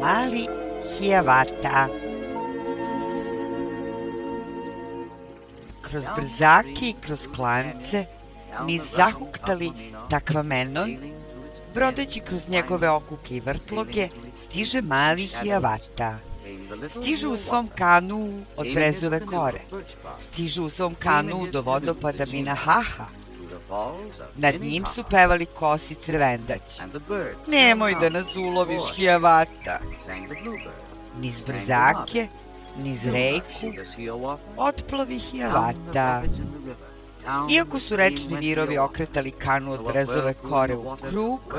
mali Hiawatha. Kroz brzake i kroz klance, niz zahuktali Takvamenon, brodeći kroz njegove okuke i vrtloge, stiže mali Hiawatha. Stiže u svom kanuu od brezove kore. Stiže u svom kanuu do vodopada Minahaha. Nad njim su pevali kosi crvendaći. Nemoj da nas uloviš, Hiawatha. Niz brzake, niz reku, otplovi Hiawatha. Iako su rečni virovi okretali kanu od brezove kore u krug,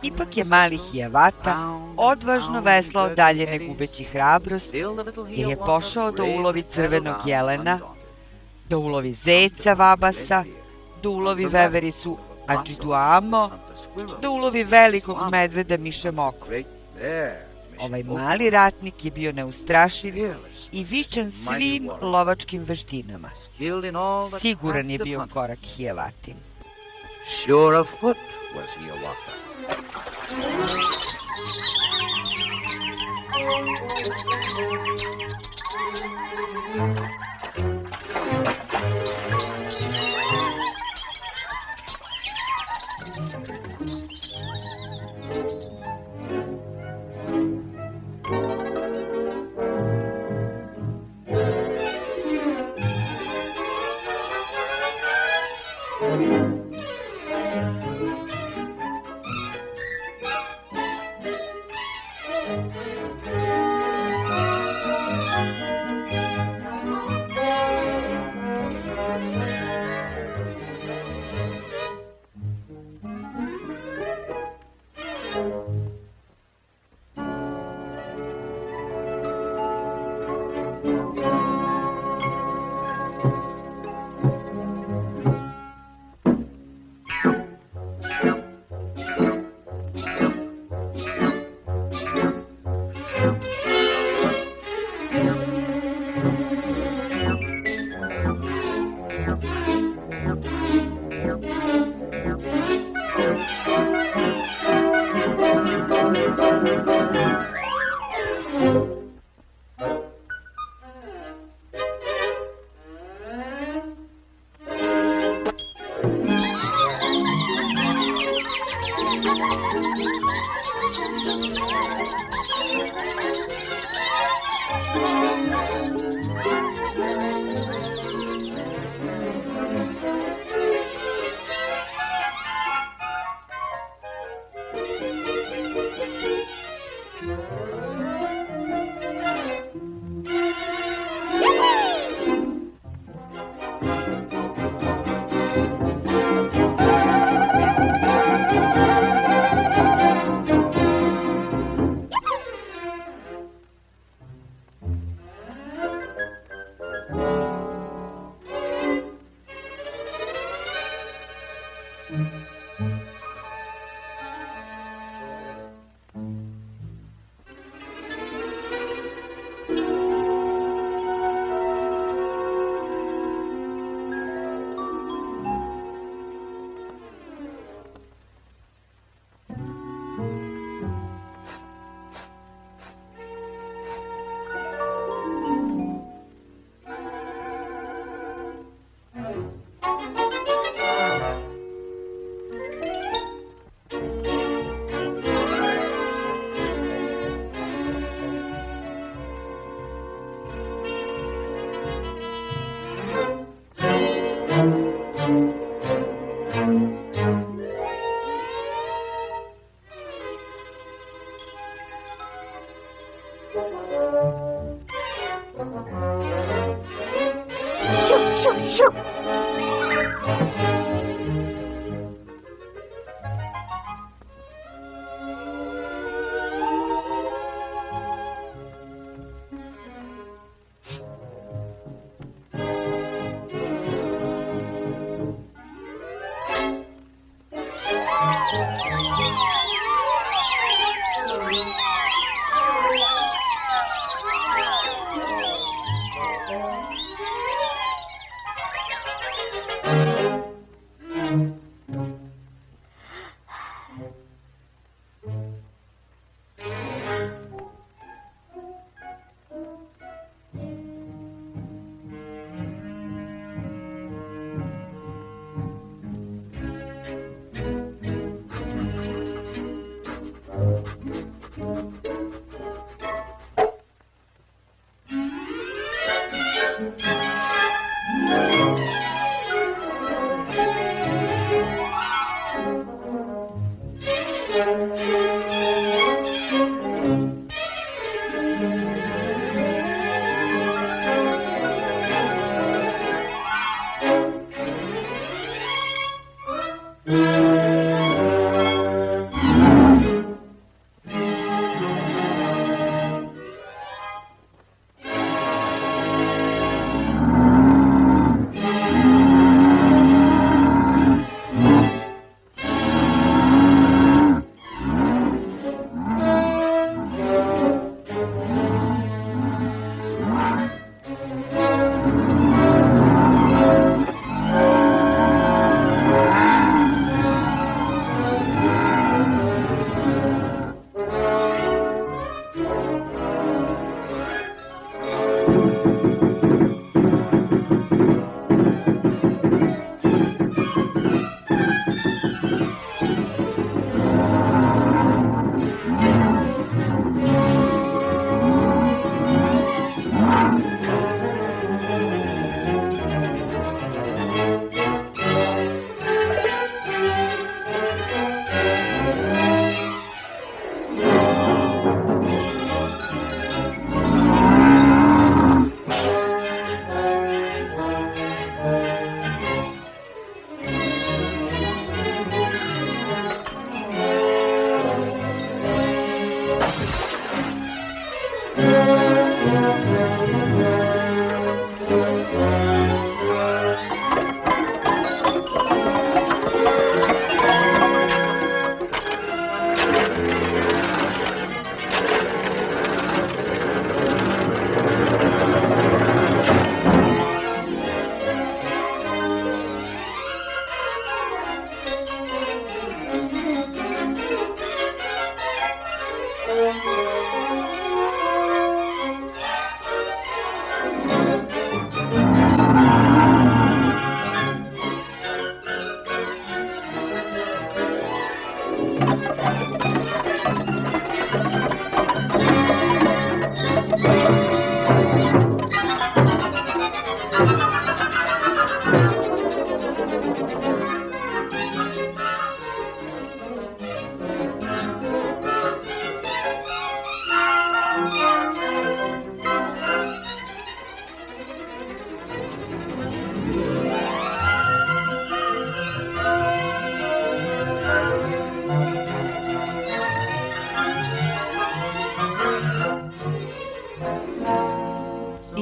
ipak je mali Hiawatha odvažno veslao dalje ne gubeći hrabrost, jer je pošao da ulovi crvenog jelena, da ulovi zeca Vabasa, da ulovi vevericu Adžiduamo, da ulovi velikog medveda Mišemokvu. Ovaj mali ratnik je bio neustrašiv i vičan svim lovačkim veštinama. Siguran je bio korak Hiawathin. Sure of foot was Hiawatha.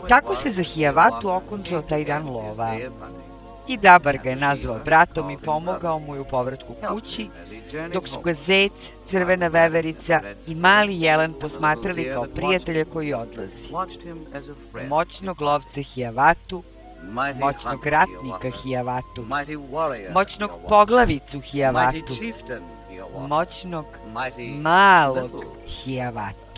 Tako se za Hiawathu okončao taj dan lova. I Dabar ga je nazvao bratom i pomogao mu je u povratku kući, dok su ga Zec, Crvena veverica i Mali jelen posmatrali kao prijatelja koji odlazi. Moćnog lovca Hiawathu, moćnog ratnika Hiawathu, moćnog poglavicu Hiawathu, moćnog malog Hiawathu.